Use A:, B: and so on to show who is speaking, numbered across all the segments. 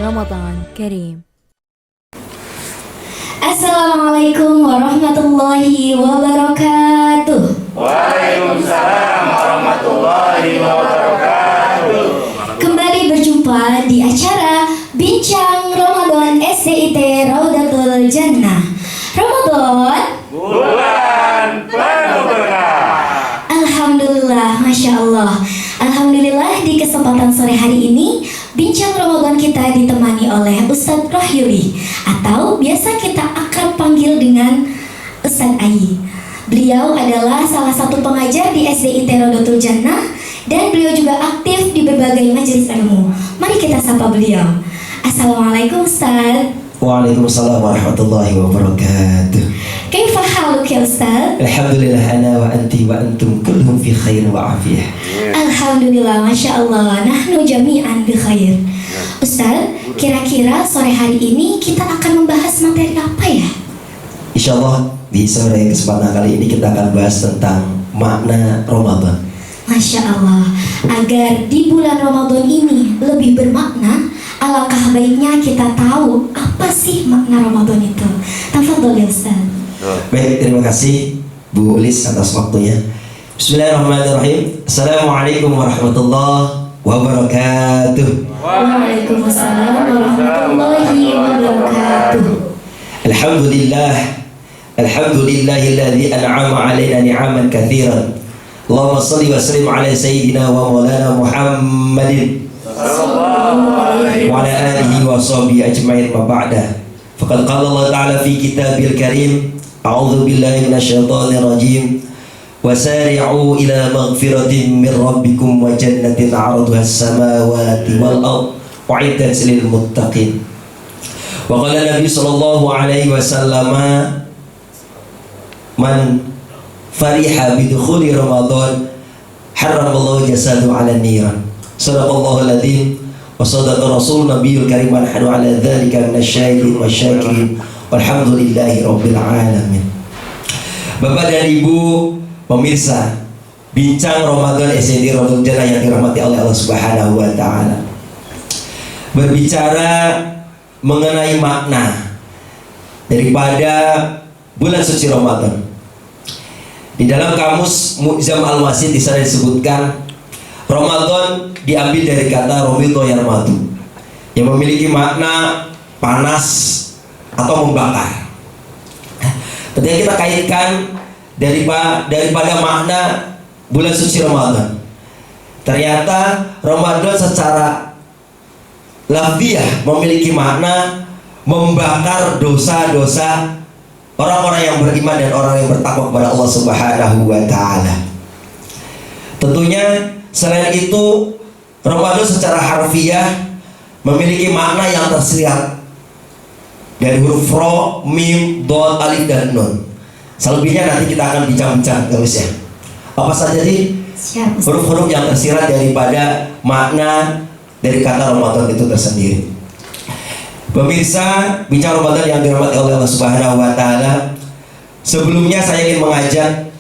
A: رمضان كريم.
B: Assalamualaikum warahmatullahi wabarakatuh.
C: Waalaikumsalam warahmatullahi wabarakatuh.
B: Kembali berjumpa di acara Bincang Ramadan SDIT Raudatul Jannah. Ramadan
C: Bulan penuh berkah.
B: Alhamdulillah, Masya Allah. Alhamdulillah di kesempatan sore hari ini Bincang Ramadan kita ditemani oleh Ustadz Rohyuli, atau biasa kita akrab panggil dengan Ustadz Ayi. Beliau adalah salah satu pengajar di SDIT Raudatul Jannah dan beliau juga aktif di berbagai majelis ilmu. Mari kita sapa beliau. Assalamualaikum Ustadz.
D: Waalaikumsalam warahmatullahi wabarakatuh.
B: Kaifa haluk ya Ustadz?
D: Alhamdulillah ana wa anti wa antum kulluhum fi khair wa afiyah.
B: Alhamdulillah, Masya Allah, nahnu jami'an bi khair. Ustadz, kira-kira sore hari ini kita akan membahas materi apa ya?
D: Insyaallah di sore kesempatan kali ini kita akan bahas tentang makna Ramadan.
B: Masya Allah, agar di bulan Ramadan ini lebih bermakna, alangkah baiknya kita tahu apa sih makna Ramadan itu. Tafadhol ya Ustaz.
D: Baik, terima kasih Bu Ulis atas waktunya. Bismillahirrahmanirrahim. Assalamualaikum warahmatullahi wabarakatuh.
B: Waalaikumsalam warahmatullahi wabarakatuh.
D: Alhamdulillahilladzi an'ama 'alaina ni'aman katsiran. Allahumma shalli wa sallim ala sayyidina wa maulana Muhammadin wa ala alihi wa sahbihi ajma'in wa ba'da. Faqad qala Allah ta'ala fi kitabil karim, a'udzu billahi minasyaitonir rajim. Wasari'u ila maghfiratin min rabbikum wa jannatin 'arduha as-samawati wal ardh u'iddat lil muttaqin. Wa qala Nabi sallallahu alaihi wasallam, man fariha bidukhuli Ramadan haramallahu jasadu 'ala niran. Sadaqallahul adzim wa sadaqa rasul nabiyul karim wa nahnu 'ala dzalika minasyahidin wasyakirin walhamdulillahi rabbil alamin. Bapak dan Ibu pemirsa Bincang Ramadan SDIT Raudatul Jannah yang dirahmati oleh Allah Subhanahu wa taala, berbicara mengenai makna daripada bulan suci Ramadan. Di dalam kamus Mu'jam Al-Wasit di sana disebutkan Ramadan diambil dari kata Romito Yarmatu, yang memiliki makna panas atau membakar. Ketika kita kaitkan daripada makna bulan suci Ramadan, ternyata Ramadan secara lafziah memiliki makna membakar dosa-dosa orang-orang yang beriman dan orang yang bertakwa kepada Allah Subhanahu wa taala. Tentunya selain itu, Ramadan secara harfiah memiliki makna yang tersirat dari huruf ro, mim, dot, alif dan nun. Selebihnya nanti kita akan bincang-bincang guys ya. Apa saja sih huruf-huruf yang tersirat daripada makna dari kata Ramadan itu tersendiri. Pemirsa Bincang Ramadan yang dirahmati oleh Allah Subhanahu wa taala, sebelumnya saya ingin mengajak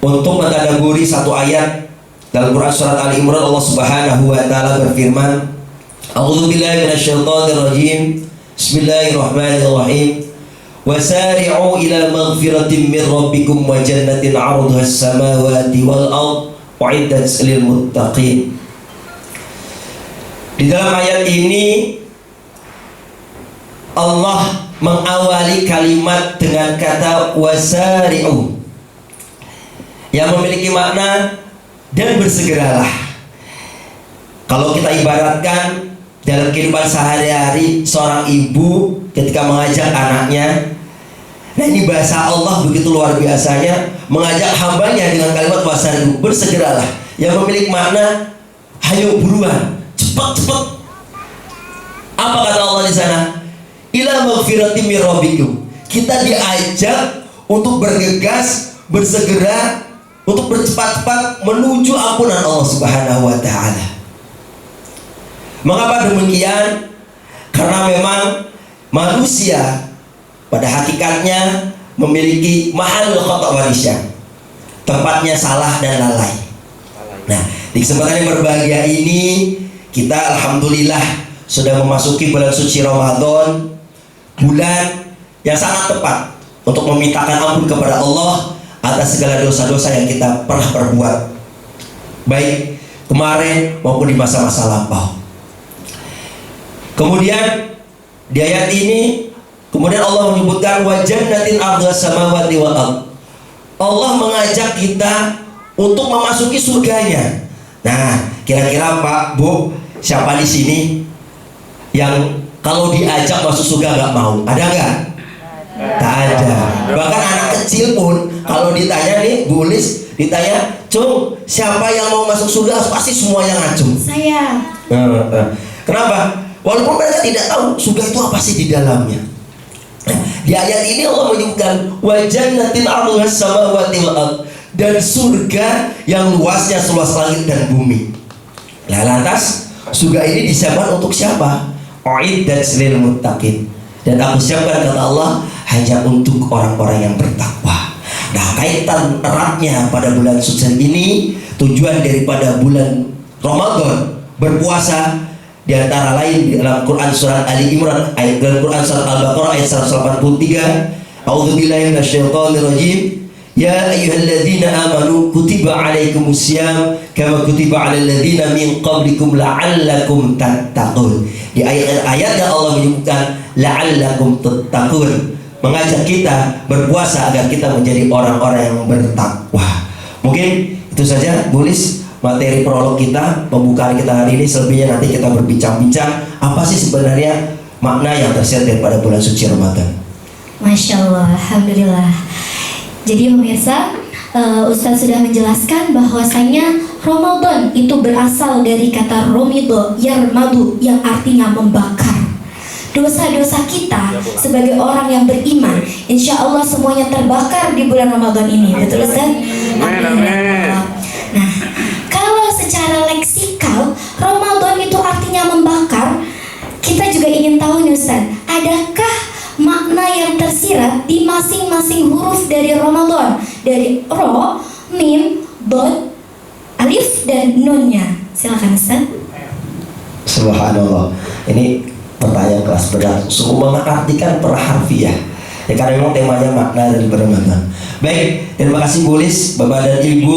D: untuk mentadabburi satu ayat dalam Quran surat Ali Imran. Allah Subhanahu wa taala berfirman, A'udzu billahi minasyaitonir rajim. Bismillahirrahmanirrahim. Wasari'u ila maghfiratin min rabbikum wa jannatin 'arduha as-samawati wal ardh u'iddat lil muttaqin. Di dalam ayat ini Allah mengawali kalimat dengan kata wasari'u yang memiliki makna dan bersegeralah. Kalau kita ibaratkan dalam kehidupan sehari-hari seorang ibu ketika mengajak anaknya, nah ini bahasa Allah begitu luar biasanya, mengajak hambanya dengan kalimat wasari'u, bersegeralah, yang memiliki makna hayo buruan, cepat-cepat. Apa kata Allah di sana? Ila maghfiratin min rabbikum. Kita diajak untuk bergegas, bersegera, untuk bercepat-cepat menuju ampunan Allah Subhanahu wa taala. Mengapa demikian? Karena memang manusia pada hakikatnya memiliki mahal khata' wa nisyan, tempatnya salah dan lalai. Nah, di kesempatan yang berbahagia ini kita alhamdulillah sudah memasuki bulan suci Ramadan, bulan yang sangat tepat untuk memintakan ampun kepada Allah atas segala dosa-dosa yang kita pernah perbuat, baik kemarin maupun di masa-masa lampau. Kemudian di ayat ini, kemudian Allah menyebutkan wa jannatin ardhas samawati wal ardh. Allah mengajak kita untuk memasuki surganya. Nah, kira-kira Pak, Bu, siapa di sini yang kalau diajak masuk surga nggak mau? Ada nggak? Tak ada. Bahkan anak kecil pun kalau ditanya nih, Bu Lis, ditanya, Cung, siapa yang mau masuk surga? Pasti semuanya ngacung.
B: Saya.
D: Kenapa? Walaupun mereka tidak tahu surga itu apa sih di dalamnya. Di ayat ini Allah menyebutkan wa jannatin 'arduhas samawati wal ardh, dan surga yang luasnya seluas langit dan bumi. Nah, lantas surga ini disiapkan untuk siapa? Uiddat lil muttaqin. Dan aku siapkan, kata Allah, hanya untuk orang-orang yang bertakwa. Nah, kaitan eratnya pada bulan suci ini, tujuan daripada bulan Ramadan berpuasa, di antara lain di dalam Quran surat Ali Imran, ayat dalam Quran surat Al-Baqarah ayat 183, A'udzubillahi minasyaitonirrajim. Ya ayyuhalladzina amanu kutiba alaikumusiyam kama kutiba alal ladzina min qablikum la'allakum tattaqun. Di ayat-ayat yang Allah menyebutkan la'allakum tattaqun, mengajak kita berpuasa agar kita menjadi orang-orang yang bertakwa. Mungkin itu saja, Bulis, materi prolog kita, pembukaan kita hari ini. Selebihnya nanti kita berbincang-bincang apa sih sebenarnya makna yang tersirat daripada bulan suci Ramadan.
B: Masya Allah, Alhamdulillah. Jadi pemirsa, Ustadz sudah menjelaskan bahwasanya Ramadan itu berasal dari kata romido, yarmadu, yang artinya membakar. Dosa-dosa kita sebagai orang yang beriman, insya Allah semuanya terbakar di bulan Ramadan ini. Betul Ustadz?
C: Amin.
B: Nah, kalau secara leksikal Ramadan itu artinya membakar, kita juga ingin tahu nih Ustadz, adakah makna yang tersirat di masing-masing huruf dari Ramadan, dari ro, mim, dot, alif, dan nunnya? Silakan Ustaz.
D: Subhanallah, ini pertanyaan kelas berat, sungguh mengartikan per harfiah ya, karena memang temanya makna dari Ramadan. Baik, terima kasih Bulis, Bapak dan Ibu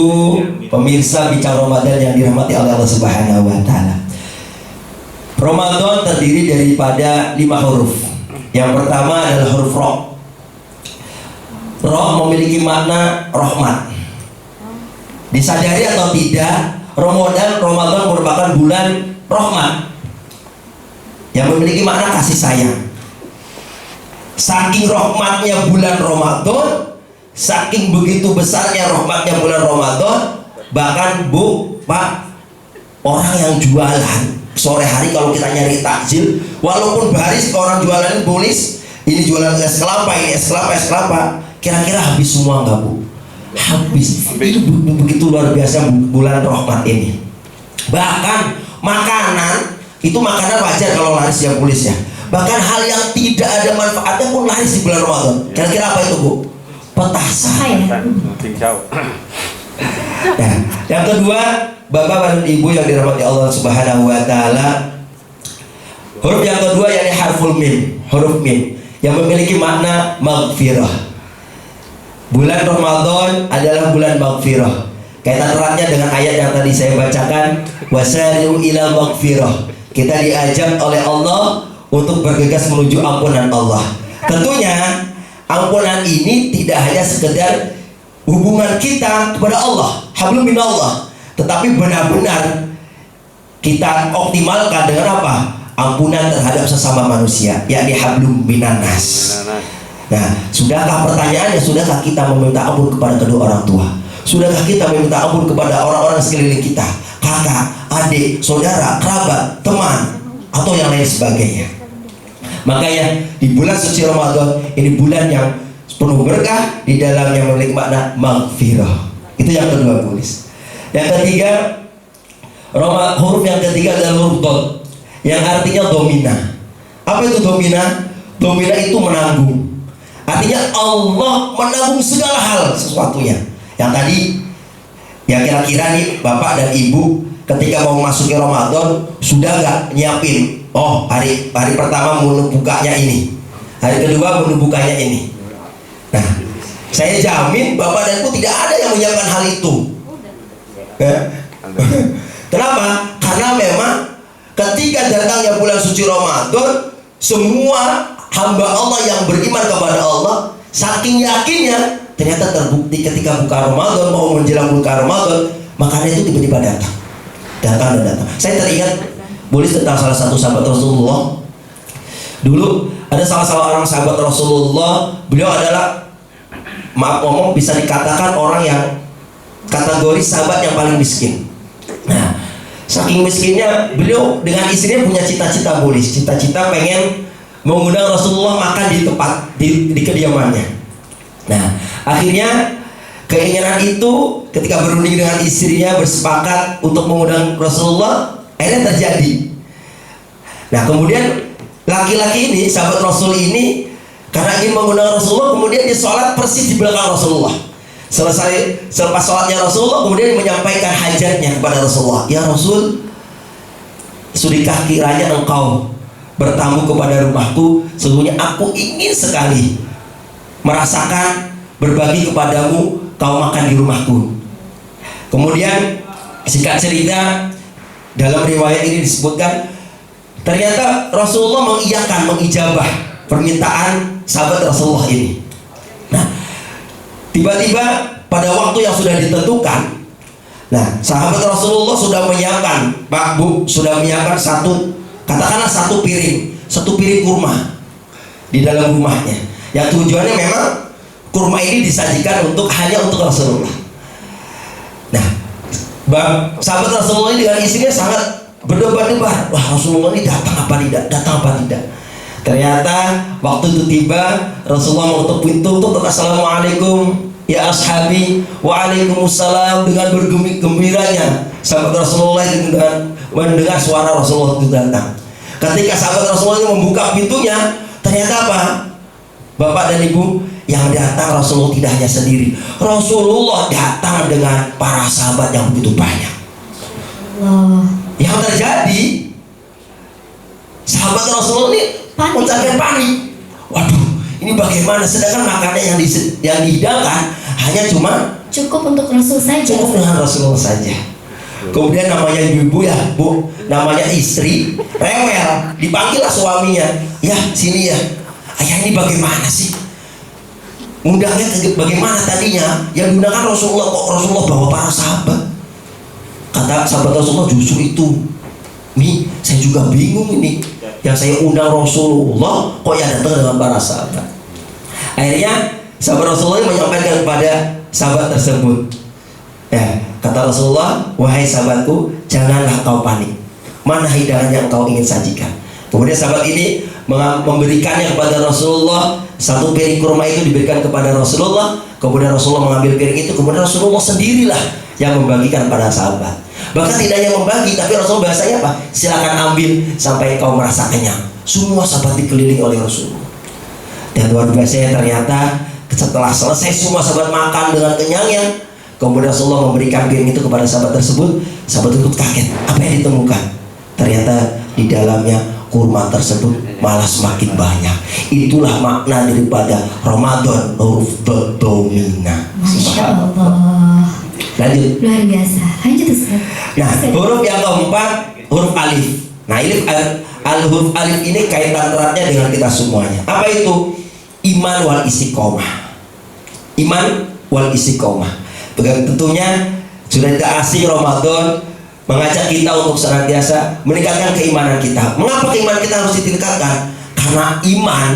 D: pemirsa Bincang Ramadan yang dirahmati oleh Allah Subhanahu wa Ta'ala. Ramadan terdiri daripada 5 huruf. Yang pertama adalah huruf Ro. Ro memiliki makna rahmat. Disadari atau tidak, Ramadan merupakan bulan rahmat yang memiliki makna kasih sayang. Saking rahmatnya bulan Ramadan, saking begitu besarnya rahmatnya bulan Ramadan, bahkan Bu, Pak, orang yang jualan sore hari kalau kita nyari takjil, walaupun baris orang jualan Bulis, ini jualan es kelapa, ini es kelapa, kira-kira habis semua nggak Bu? Habis. Itu begitu luar biasa bulan rahmat ini. Bahkan makanan, itu makanan wajar kalau laris ya Bulis ya. Bahkan hal yang tidak ada manfaatnya pun laris di bulan Ramadan. Kira-kira apa itu Bu? Petasan. Nah, yang kedua, Bapak dan Ibu yang dirahmati Allah Subhanahu wa Ta'ala, huruf yang kedua yakni harful mim, huruf mim yang memiliki makna maghfirah. Bulan Ramadan adalah bulan maghfirah. Kaitan eratnya dengan ayat yang tadi saya bacakan, wasari'u ila maghfirah. Kita diajak oleh Allah untuk bergegas menuju ampunan Allah. Tentunya ampunan ini tidak hanya sekedar hubungan kita kepada Allah, hablum minallah, tetapi benar-benar kita optimalkan dengan apa? Ampunan terhadap sesama manusia, yakni hablum minannas. Nah, sudahkah pertanyaannya, sudahkah kita meminta ampun kepada kedua orang tua? Sudahkah kita meminta ampun kepada orang-orang sekeliling kita? Kakak, adik, saudara, kerabat, teman, atau yang lain sebagainya. Makanya di bulan suci Ramadan ini bulan yang penuh berkah, di dalamnya memiliki makna maghfirah. Itu yang kedua Bulis. Yang ketiga, huruf yang ketiga adalah huruf dot, yang artinya domina. Apa itu domina? Domina itu menanggung. Artinya Allah menanggung segala hal sesuatunya. Yang tadi, ya kira-kira nih Bapak dan Ibu ketika mau masuk ke Ramadan sudah gak nyiapin Oh, hari pertama menu bukanya ini, hari kedua menu bukanya ini. Nah, saya jamin Bapak dan Ibu tidak ada yang menyiapkan hal itu. Ya. Kenapa? Karena memang ketika datangnya bulan suci Ramadan, semua hamba Allah yang beriman kepada Allah saking yakinnya, ternyata terbukti ketika buka Ramadan, mau menjelang buka Ramadan, makanan itu tiba-tiba datang dan datang. Saya teringat boleh tentang salah satu sahabat Rasulullah. Dulu ada salah seorang sahabat Rasulullah, beliau adalah, maaf ngomong, bisa dikatakan orang yang kategori sahabat yang paling miskin. Nah, saking miskinnya beliau dengan istrinya punya cita-cita, boleh cita-cita pengen mengundang Rasulullah makan di tempat di kediamannya. Nah, akhirnya keinginan itu ketika berunding dengan istrinya bersepakat untuk mengundang Rasulullah, akhirnya terjadi. Nah, kemudian laki-laki ini, sahabat Rasul ini, karena ingin mengundang Rasulullah, kemudian dia sholat persis di belakang Rasulullah. Selepas sholatnya Rasulullah, kemudian menyampaikan hajatnya kepada Rasulullah. Ya Rasul, sudahkah kiranya engkau bertamu kepada rumahku? Sesungguhnya aku ingin sekali merasakan berbagi kepadamu, kau makan di rumahku. Kemudian singkat cerita, dalam riwayat ini disebutkan, ternyata Rasulullah mengijabah permintaan sahabat Rasulullah ini. Nah, tiba-tiba pada waktu yang sudah ditentukan, nah sahabat Rasulullah sudah menyiapkan, Pak Bu, sudah menyiapkan katakanlah satu piring kurma di dalam rumahnya. Yang tujuannya memang kurma ini disajikan hanya untuk Rasulullah. Nah, sahabat Rasulullah ini dengan istrinya sangat berdebar-debar. Wah, Rasulullah ini datang apa tidak? Ternyata waktu itu tiba, Rasulullah mengetuk pintu untuk Assalamualaikum ya ashabi. Waalaikumsalam. Dengan bergembiranya sahabat Rasulullah itu dengan mendengar suara Rasulullah itu datang. Ketika sahabat Rasulullah itu membuka pintunya, ternyata apa? Bapak dan Ibu, yang datang Rasulullah tidak hanya sendiri. Rasulullah datang dengan para sahabat yang begitu banyak. Yang terjadi, sahabat Rasulullah ini mencapai panik. Waduh, ini bagaimana? Sedangkan makanan yang dihidangkan hanya
B: cukup untuk Rasul saja.
D: Cukup dengan Rasulullah saja. Kemudian namanya ibu ya, Bu, namanya istri, rewel, dipanggillah suaminya. Ya, sini ya. Ayah, ini bagaimana sih? Undangnya bagaimana tadinya? Yang diundangkan Rasulullah, kok Rasulullah bawa para sahabat? Kata sahabat Rasulullah, justru itu. Nih, saya juga bingung ini. Yang saya undang Rasulullah, kok ya datang dengan para sahabat? Akhirnya sahabat Rasulullah menyampaikan kepada sahabat tersebut. Ya, kata Rasulullah, wahai sahabatku, janganlah kau panik. Mana hidangan yang kau ingin sajikan? Kemudian sahabat ini memberikannya kepada Rasulullah. Satu piring kurma itu diberikan kepada Rasulullah. Kemudian Rasulullah mengambil piring itu. Kemudian Rasulullah sendirilah yang membagikan pada sahabat. Bahkan tidak hanya membagi, tapi Rasulullah bahasanya apa? Silakan ambil sampai kau merasa kenyang. Semua sahabat dikelilingi oleh Rasulullah. Dan luar biasa, ternyata setelah selesai semua sahabat makan dengan kenyangnya, kemudian Rasulullah memberikan piring itu kepada sahabat tersebut. Sahabat tersebut kaget, apa yang ditemukan? Ternyata di dalamnya kurma tersebut malah semakin banyak. Itulah makna daripada Ramadan, huruf domina.
B: Masya Allah.
D: Lanjut.
B: Luar biasa. Lanjut Ustaz.
D: Nah, huruf yang keempat, huruf alif. Nah, huruf alif ini kaitan eratnya dengan kita semuanya. Apa itu? Iman wal istiqomah. Iman wal istiqomah. Tentunya sudah tidak asing Ramadan mengajak kita untuk senantiasa meningkatkan keimanan kita. Mengapa keimanan kita harus ditingkatkan? Karena iman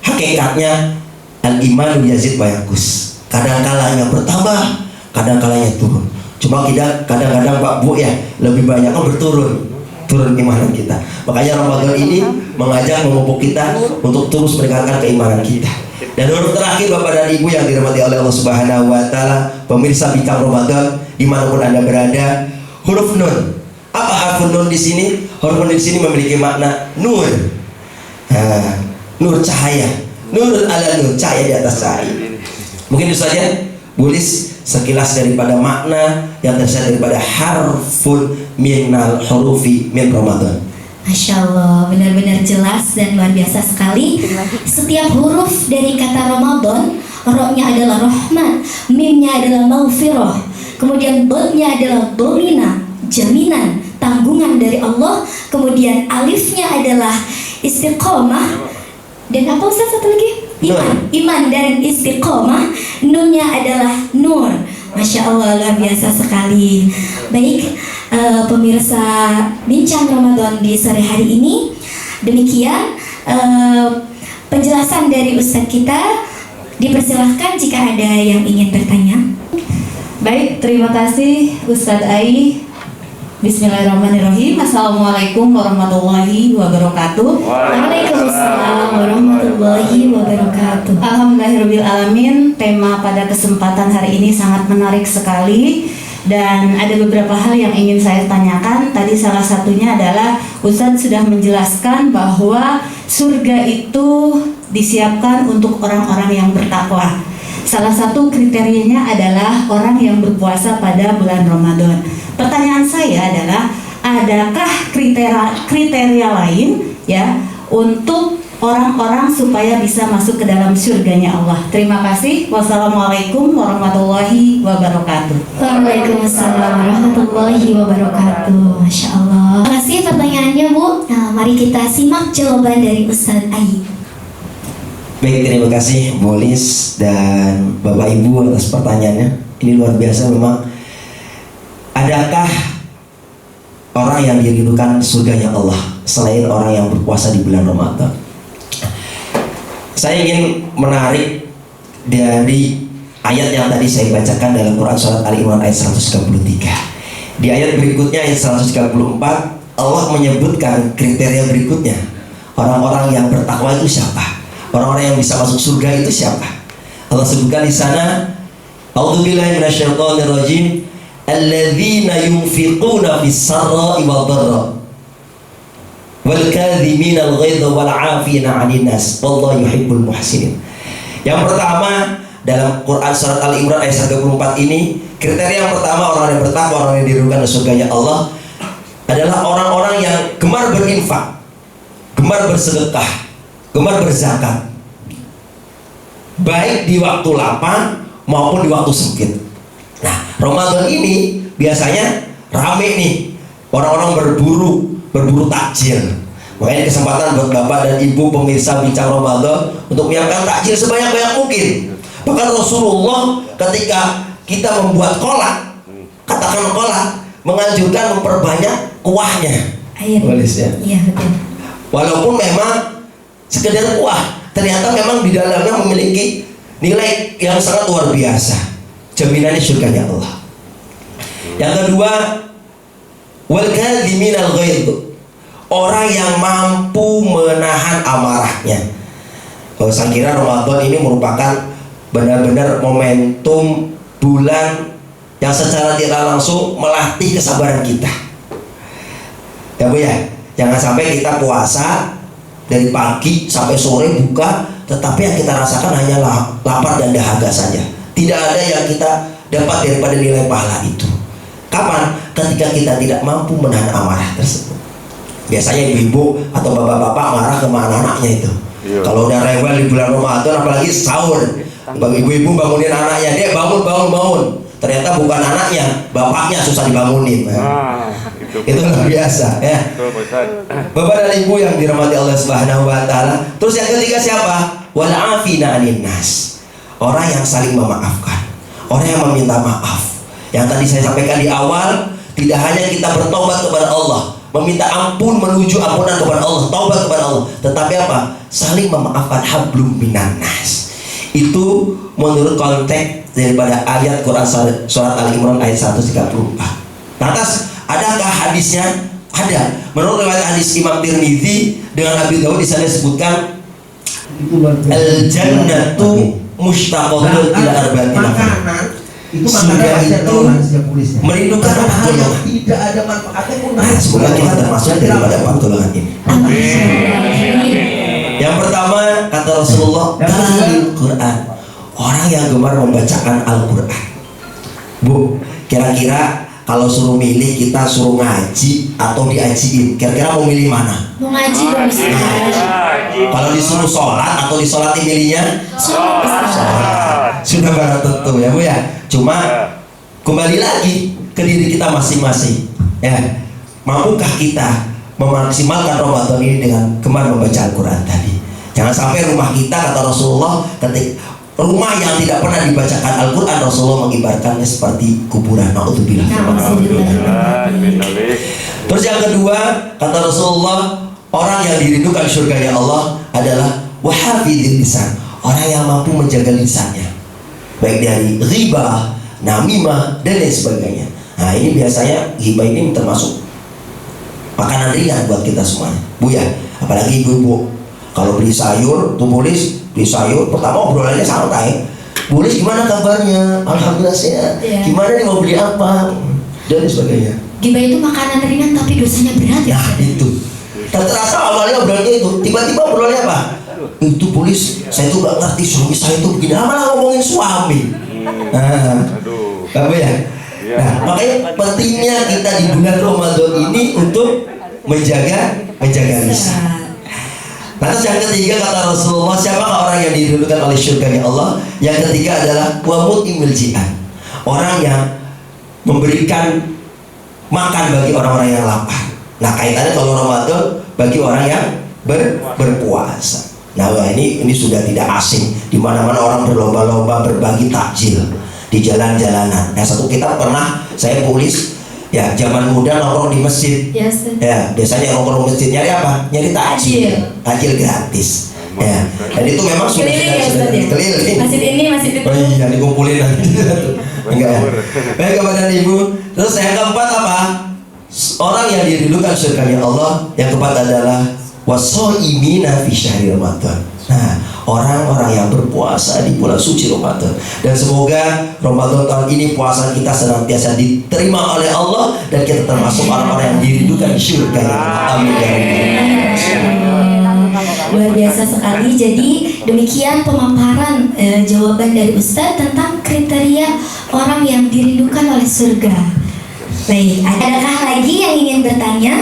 D: hakikatnya al-iman yazid wa yanqus. Kadang-kalanya bertambah, kadang-kalanya turun. Cuma kita kadang-kadang Pak Bu ya lebih banyak turun keimanan kita. Makanya Ramadan ini mengajak memupuk kita untuk terus meningkatkan keimanan kita. Dan huruf terakhir Bapak dan Ibu yang dirahmati oleh Allah Subhanahu wa taala, pemirsa Bincang Ramadan dimanapun Anda berada, huruf nun. Apa arti nun di sini? Huruf nun di sini memiliki makna nur. Nur cahaya. Nur ala nur, cahaya di atas cahaya. Mungkin itu saja bulis sekilas daripada makna yang tersirat daripada harfun minal hurufi min Ramadan.
B: Masya Allah, benar-benar jelas dan luar biasa sekali. Setiap huruf dari kata Ramadan, ro-nya adalah rahmat, mim-nya adalah maghfirah, kemudian bod-nya adalah domina, jaminan, tanggungan dari Allah, kemudian alifnya adalah istiqomah, dan apa Ustaz satu lagi? Iman dan istiqomah, nunnya adalah nur. Masya Allah, luar biasa sekali. Baik, pemirsa Bincang Ramadan di sore hari ini, demikian penjelasan dari Ustadz kita. Dipersilahkan jika ada yang ingin bertanya.
A: Baik, terima kasih Ustadz Ai. Bismillahirrahmanirrahim. Assalamualaikum warahmatullahi wabarakatuh.
B: Waalaikumsalam warahmatullahi wabarakatuh.
A: Alhamdulillahirrahmanirrahim. Tema pada kesempatan hari ini sangat menarik sekali. Dan ada beberapa hal yang ingin saya tanyakan. Tadi salah satunya adalah Ustadz sudah menjelaskan bahwa surga itu disiapkan untuk orang-orang yang bertakwa. Salah satu kriterianya adalah orang yang berpuasa pada bulan Ramadan. Pertanyaan saya adalah, adakah kriteria lain ya untuk orang-orang supaya bisa masuk ke dalam surganya Allah? Terima kasih. Wassalamualaikum warahmatullahi wabarakatuh.
B: Waalaikumsalam warahmatullahi wabarakatuh. Masya Allah. Terima kasih pertanyaannya, Bu. Nah, mari kita simak jawaban dari Ustadz Ai.
D: Baik, terima kasih Bu Lis dan Bapak Ibu atas pertanyaannya. Ini luar biasa memang. Adakah orang yang dirindukan surganya Allah selain orang yang berpuasa di bulan Ramadan? Saya ingin menarik dari ayat yang tadi saya bacakan dalam Quran Surat Ali Imran ayat 133. Di ayat berikutnya ayat 134, Allah menyebutkan kriteria berikutnya. Orang-orang yang bertakwa itu siapa? Orang-orang yang bisa masuk surga itu siapa? Allah sebutkan di sana, A'udzubillahi minasyaitonirrajim, alladzina yunfiquna fis-sarra'i wad-dharra wal kadhimina al-ghaidha wal 'afina 'anil nas wallahu yuhibbul muhsinin. Yang pertama dalam Quran Surat Al Imran ayat 134 ini, kriteria yang pertama orang yang bertakwa, orang yang dirindukan surganya Allah adalah orang-orang yang gemar berinfak, gemar bersedekah, gemar berzakat, baik di waktu lapang maupun di waktu sempit. Nah, Ramadan ini biasanya rame nih, orang-orang berburu takjil. Makanya kesempatan buat Bapak dan Ibu pemirsa Bincang Ramadan untuk menyiapkan takjil sebanyak-banyak mungkin. Bahkan Rasulullah ketika kita membuat kolak, katakan kolak, menganjurkan memperbanyak kuahnya.
B: Air. Iya, betul.
D: Walaupun memang sekedar kuah, ternyata memang di dalamnya memiliki nilai yang sangat luar biasa. Jaminannya surganya Allah. Yang kedua, wal kadhiminal ghaidh, orang yang mampu menahan amarahnya. Saya kira Ramadan ini merupakan benar-benar momentum bulan yang secara tidak langsung melatih kesabaran kita. Ya Bu ya, jangan sampai kita puasa dari pagi sampai sore buka, tetapi yang kita rasakan hanyalah lapar dan dahaga saja. Tidak ada yang kita dapat daripada nilai pahala itu. Kapan? Ketika kita tidak mampu menahan amarah tersebut. Biasanya ibu-ibu atau bapak-bapak marah ke anak-anaknya itu. Kalau udah rewel di bulan Ramadan, apalagi sahur, ibu-ibu bangunin anaknya, dia bangun. Ternyata bukan anaknya, bapaknya susah dibangunin. Itu luar biasa ya. Bapak dan Ibu yang dirahmati Allah Subhanahu wa taala. Terus yang ketiga siapa? Wal 'afina 'anil nas. Orang yang saling memaafkan, orang yang meminta maaf. Yang tadi saya sampaikan di awal, tidak hanya kita bertobat kepada Allah, meminta ampun, menuju ampunan kepada Allah, taubat kepada Allah, tetapi apa? Saling memaafkan, hablum minan nas. Itu menurut konteks daripada ayat Quran Surat Al Imran ayat 134. Lantas, adakah hadisnya? Ada. Menurut riwayat hadis Imam Tirmidzi dengan Abi Dawud di sana disebutkan al-jannatu mushtaqatun ila arba'atin
E: makanan itu
D: surga itu merindukan empat golongan.
E: Tidak ada manfaatnya pun.
D: Nah, semoga kita termasuk daripada empat golongan ini. Yang pertama kata Rasulullah, Al-Quran, orang yang gemar membacakan Al-Quran. Bu, kira-kira kalau suruh milih, kita suruh ngaji atau diajiin, kira-kira mau milih mana?
B: Mau ngaji dong Ustaz.
D: Kalau disuruh sholat atau disolatin milihnya?
B: Sholat Ustaz.
D: Sudah barang tentu ya Bu ya. Cuma kembali lagi ke diri kita masing-masing ya. Mampukah kita memaksimalkan Ramadan ini dengan gemar membaca Al-Quran tadi? Jangan sampai rumah kita, kata Rasulullah, rumah yang tidak pernah dibacakan Al-Quran, Rasulullah mengibaratkannya seperti kuburan. Na'udzubillah. Terus yang kedua, kata Rasulullah, orang yang dirindukan surganya Allah adalah wahafidil lisan, orang yang mampu menjaga lisannya, baik dari ghibah, namimah, dan lain sebagainya. Nah ini biasanya ghibah ini termasuk makanan ringan buat kita semuanya, Bu ya. Apalagi ibu-ibu, kalau beli sayur, tuh beli sayur, pertama obrolannya santai. Bu gimana kabarnya? Alhamdulillah sehat. Gimana nih, mau beli apa? Dan sebagainya.
B: Gibah itu makanan ringan tapi dosanya berat ya.
D: Nah itu. Tak terasa awalnya obrolannya itu, tiba-tiba obrolannya apa? Itu polis, saya tuh gak ngerti suami saya tuh begini. Malah ngomongin suami. Nah, apa ya? Nah, makanya pentingnya kita di bulan Ramadan ini untuk menjaga lisan. Lantas yang ketiga, kata Rasulullah, siapakah orang yang dirindukan oleh surganya Allah? Yang ketiga adalah wamut imil ji'an, orang yang memberikan makan bagi orang-orang yang lapar. Nah kaitannya kalau Ramadan bagi orang yang berpuasa. Nah ini sudah tidak asing, di mana-mana orang berlomba-lomba berbagi takjil di jalan-jalanan. Nah satu kita pernah saya tulis, ya zaman muda nongkrong di masjid.
B: Yes.
D: Ya biasanya nongkrong masjid nyari apa? Nyari takjil gratis. Ya, dan itu memang sudah keliling.
B: Masjid ini, masjid itu.
D: Oh iya, dikumpulin nanti. Enggak ya. Baik kepada Ibu. Terus yang keempat apa? Orang yang dirindukan surganya Allah. Yang keempat adalah wasoimina fi syahri Ramadan. Nah, orang-orang yang berpuasa di bulan suci Ramadan. Dan semoga Ramadan tahun ini puasa kita senantiasa diterima oleh Allah dan kita termasuk orang-orang yang dirindukan surga. Amin ya rabbal.
B: Luar biasa sekali. Jadi demikian pemaparan jawaban dari Ustadz tentang kriteria orang yang dirindukan oleh surga. Baik, adakah lagi yang ingin bertanya?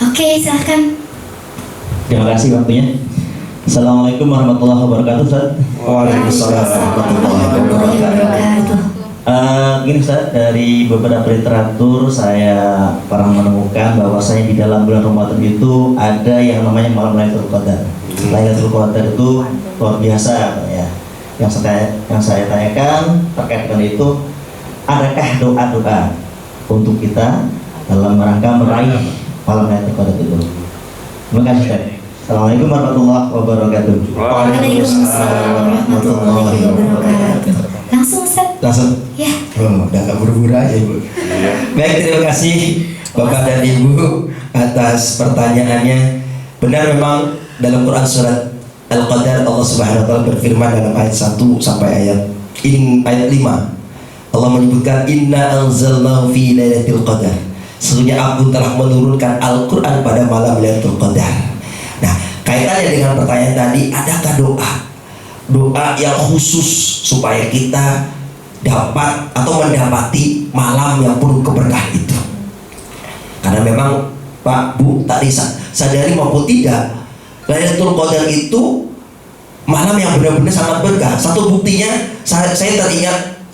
B: Oke, silahkan.
F: Terima kasih waktunya. Assalamualaikum warahmatullahi wabarakatuh, Ustaz.
D: Waalaikumsalam warahmatullahi wabarakatuh.
F: Gini Ustaz, dari beberapa literatur saya pernah menemukan bahwasanya di dalam bulan Ramadan itu ada yang namanya malam Lailatul Qadar. Lailatul Qadar itu luar biasa ya. Yang saya tanyakan terkait dengan itu, adakah doa-doa untuk kita dalam rangka meraih malam Lailatul Qadar itu? Terima kasih Ustaz. Assalamualaikum warahmatullahi wabarakatuh.
B: Waalaikumsalam warahmatullahi wabarakatuh. Langsung Ustaz.
D: Langsung.
B: Ya.
D: Oh, udah gak buru-buru aja Bu. Baik, terima kasih Bapak dan Ibu atas pertanyaannya. Benar memang dalam Quran surat Al-Qadar Allah Subhanahu wa taala berfirman dalam ayat 1 sampai ayat 5. Allah menyebutkan inna anzalnahu fi lailatul qadar. Sesungguhnya aku telah menurunkan Al-Qur'an pada malam Lailatul Qadar. Nah, kaitannya dengan pertanyaan tadi, adakah doa yang khusus supaya kita dapat atau mendapati malam yang penuh keberkahan itu? Karena memang Pak Bu tadi sadari maupun tidak, Lailatul Qadar itu malam yang benar-benar sangat berkah. Satu buktinya saya teringat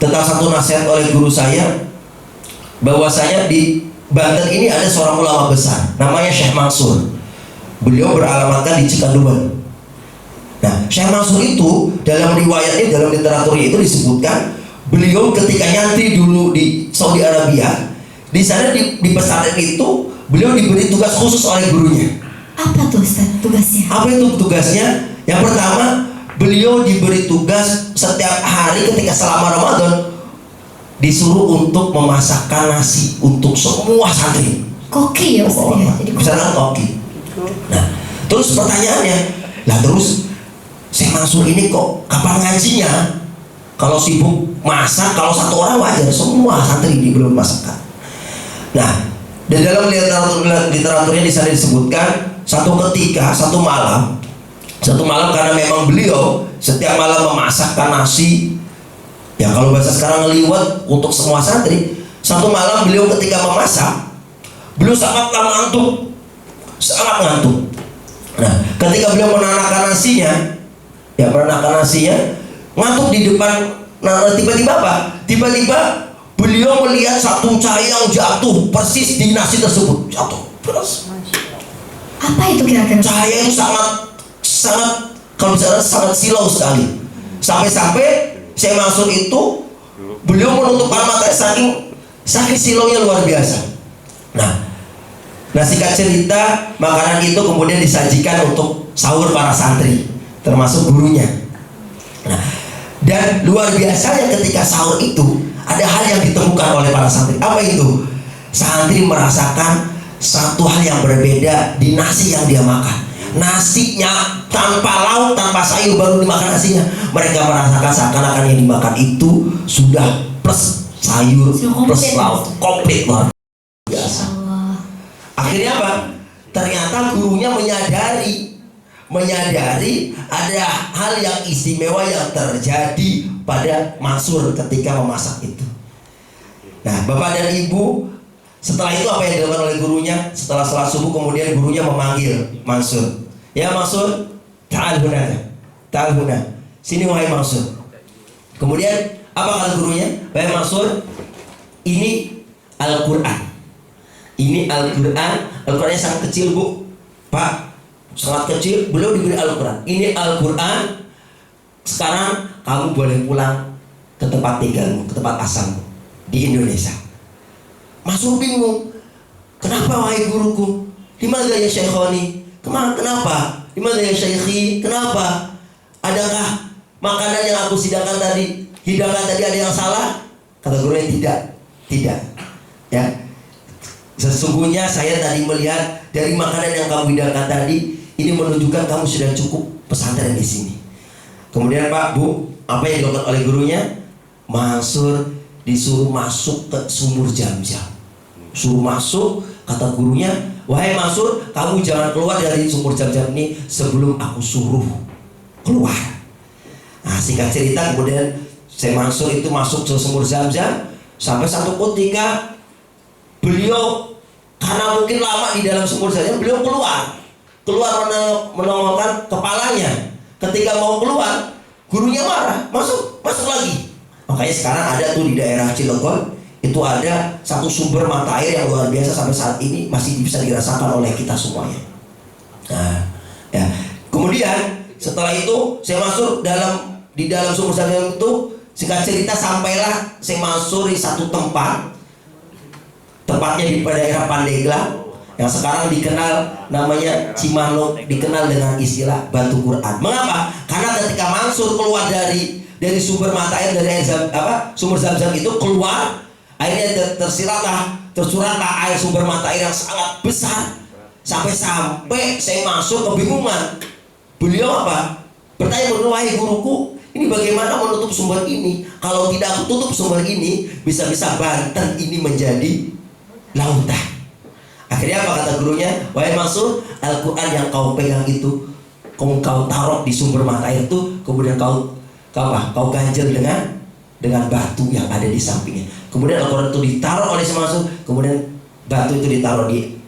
D: tentang satu nasihat oleh guru saya, bahwasanya di Banten ini ada seorang ulama besar namanya Syekh Mansur. Beliau beralamatkan di Cikanduban. Nah, Syekh Mansur itu dalam riwayatnya, dalam literaturnya itu disebutkan beliau ketika nyantri dulu di Saudi Arabia, di sana di pesantren itu beliau diberi tugas khusus oleh gurunya.
B: Apa tuh Ustaz tugasnya?
D: Apa itu tugasnya? Yang pertama, beliau diberi tugas setiap hari ketika selama Ramadan disuruh untuk memasakkan nasi untuk semua santri.
B: Koki ya Ustaz ya. Jadi
D: Misalnya koki. Nah, terus pertanyaannya, lah terus Syekh Mansur ini kok kapan ngajinya? Kalau sibuk masak, kalau satu orang wajar, semua santri diberi masakan. Nah, di dalam literaturnya di sana disebutkan satu malam karena memang beliau setiap malam memasakkan nasi Ya kalau bahasa sekarang ngeliwat untuk semua santri. Satu malam beliau ketika memasak, beliau sangat ngantuk, sangat ngantuk. Nah, ketika beliau menanamkan nasinya, ngantuk di depan. Nah, tiba-tiba apa? Tiba-tiba beliau melihat satu cahaya yang jatuh persis di nasi tersebut, jatuh.
B: Apa itu kira-kira?
D: Cahaya itu sangat kalau bicara sangat silau sekali. Sampai-sampai saya masuk itu, beliau menutupkan mata saking silaunya luar biasa. Nah, singkat cerita, makanan itu kemudian disajikan untuk sahur para santri, termasuk gurunya. Nah, dan luar biasanya ketika sahur itu ada hal yang ditemukan oleh para santri. Apa itu? Santri merasakan satu hal yang berbeda di nasi yang dia makan. Nasinya tanpa lauk, tanpa sayur, baru dimakan nasinya. Mereka merasakan seakan-akan yang dimakan itu sudah plus sayur, plus lauk, komplit luar biasa. Akhirnya apa? Ternyata gurunya menyadari ada hal yang istimewa yang terjadi pada Mansur ketika memasak itu. Nah, Bapak dan Ibu, setelah itu apa yang dilakukan oleh gurunya? Setelah sholat subuh kemudian gurunya memanggil Mansur. Ya Mansur, ta'al huna. Sini wahai Mansur. Kemudian apa kata gurunya? Wahai Mansur, ini Al-Quran. Ini Al-Qurannya sangat kecil Bu, Pak, sangat kecil. Beliau diberi Al-Quran. Ini Al-Quran. Sekarang kamu boleh pulang ke tempat tinggalmu, ke tempat asalmu di Indonesia. Mansur bingung. Kenapa wahai guruku? Dimana ya Syekhoni? Kenapa? Dimana ya Syekhi? Kenapa? Adakah makanan yang aku hidangan tadi ada yang salah? Kata gurunya tidak. Ya. Sesungguhnya saya tadi melihat dari makanan yang kamu hidangkan tadi, ini menunjukkan kamu sudah cukup pesantren di sini. Kemudian Pak, Bu, apa yang dilakukan oleh gurunya? Mansur disuruh masuk ke sumur Zam-Zam. Suruh masuk, kata gurunya, wahai Mansur, kamu jangan keluar dari sumur Zam-Zam ini sebelum aku suruh keluar. Nah, singkat cerita kemudian saya Mansur itu masuk ke sumur Zam-Zam. Sampai satu ketika beliau karena mungkin lama di dalam sumur Zam-Zam, beliau keluar menongolkan kepalanya. Ketika mau keluar, gurunya marah, masuk lagi. Makanya sekarang ada tuh di daerah Cilegon itu ada satu sumber mata air yang luar biasa sampai saat ini masih bisa dirasakan oleh kita semuanya. Nah, ya. Kemudian setelah itu saya masuk di dalam sumur Zam-Zam itu, singkat cerita sampailah saya masuk di satu tempatnya di daerah Pandeglang yang sekarang dikenal namanya Cimanuk, dikenal dengan istilah Batu Quran. Mengapa? Karena ketika Mansur keluar dari sumber mata air dari sumur Zam-Zam itu keluar, akhirnya tersuratlah air sumber mata air yang sangat besar sampai saya masuk kebingungan. Beliau bertanya, wahai guruku, ini bagaimana menutup sumber ini? Kalau tidak aku tutup sumber ini, bisa-bisa Banten ini menjadi lautan. Akhirnya apa kata gurunya? Wahai Mansur, Al-Quran yang kau pegang itu, kau taruh di sumber mata air itu, kemudian kau ganjel dengan batu yang ada di sampingnya. Kemudian Al-Quran itu ditaruh oleh si Mansur, kemudian batu itu ditaruh di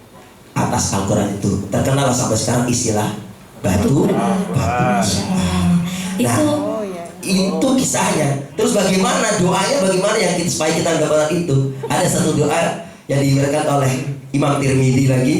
D: atas Al-Quran itu. Terkenal sampai sekarang istilah batu. Nah, itu kisahnya. Terus bagaimana doanya? Bagaimana yang supaya kita mendapatkan itu? Ada satu doa yang diberikan oleh Imam Tirmidzi lagi.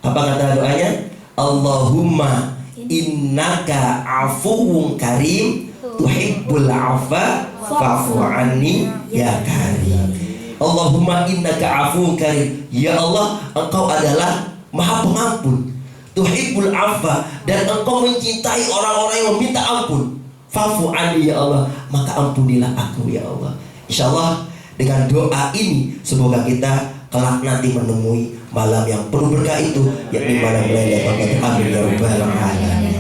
D: Apa kata doanya? Allahumma innaka afuwun karim tuhibbul afwa fa'fu anni ya karim. Allahumma innaka afuwun karim. Ya Allah, engkau adalah maha pengampun, tuhibbul afwa, dan engkau mencintai orang-orang yang meminta ampun. Fa'fu anni ya Allah, maka ampunilah aku ya Allah. Insyaallah dengan doa ini semoga kita kelak nanti menemui malam yang penuh berkah itu, yakni malam Lailatul Qadar. Amin ya rabbal alamin.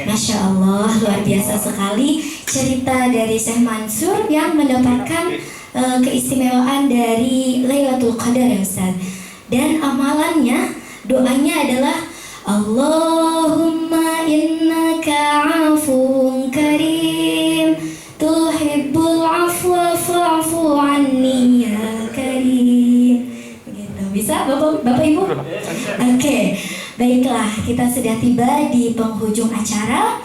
B: Masya Allah, luar biasa sekali cerita dari Syekh Mansur yang mendapatkan keistimewaan dari Lailatul Qadar ya Ustaz. Dan amalannya, doanya adalah Allahumma innaka afuwun karim tuhibbul Baiklah, kita sudah tiba di penghujung acara.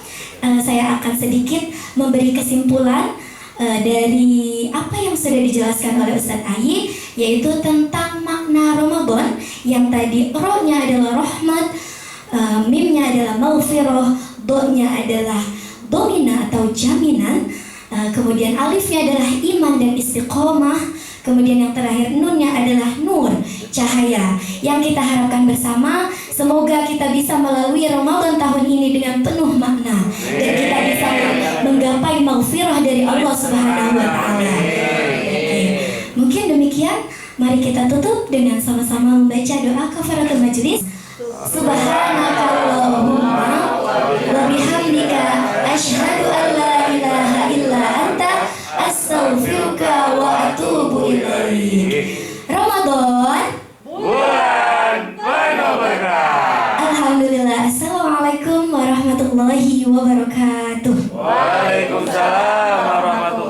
B: Saya akan sedikit memberi kesimpulan dari apa yang sudah dijelaskan oleh Ustadz Ayi, yaitu tentang makna Ramadan yang tadi ro-nya adalah rahmat, mim-nya adalah maghfirah, do-nya adalah domina atau jaminan, kemudian alifnya adalah iman dan istiqomah, kemudian yang terakhir nunnya adalah nur, cahaya. Yang kita harapkan bersama, semoga kita bisa melalui Ramadan tahun ini dengan penuh makna dan kita bisa menggapai maghfirah dari Allah Subhanahu wa taala. Oke. Mungkin demikian, mari kita tutup dengan sama-sama membaca doa kafaratul majelis. Subhanakallahumma wa bihamdika asyhadu an la ilaha illa anta astaghfiruka wa atubu ilaik. Ramadan
C: Bulan penuh berkah.
B: Alhamdulillah. Assalamualaikum warahmatullahi wabarakatuh.
C: Waalaikumsalam warahmatullahi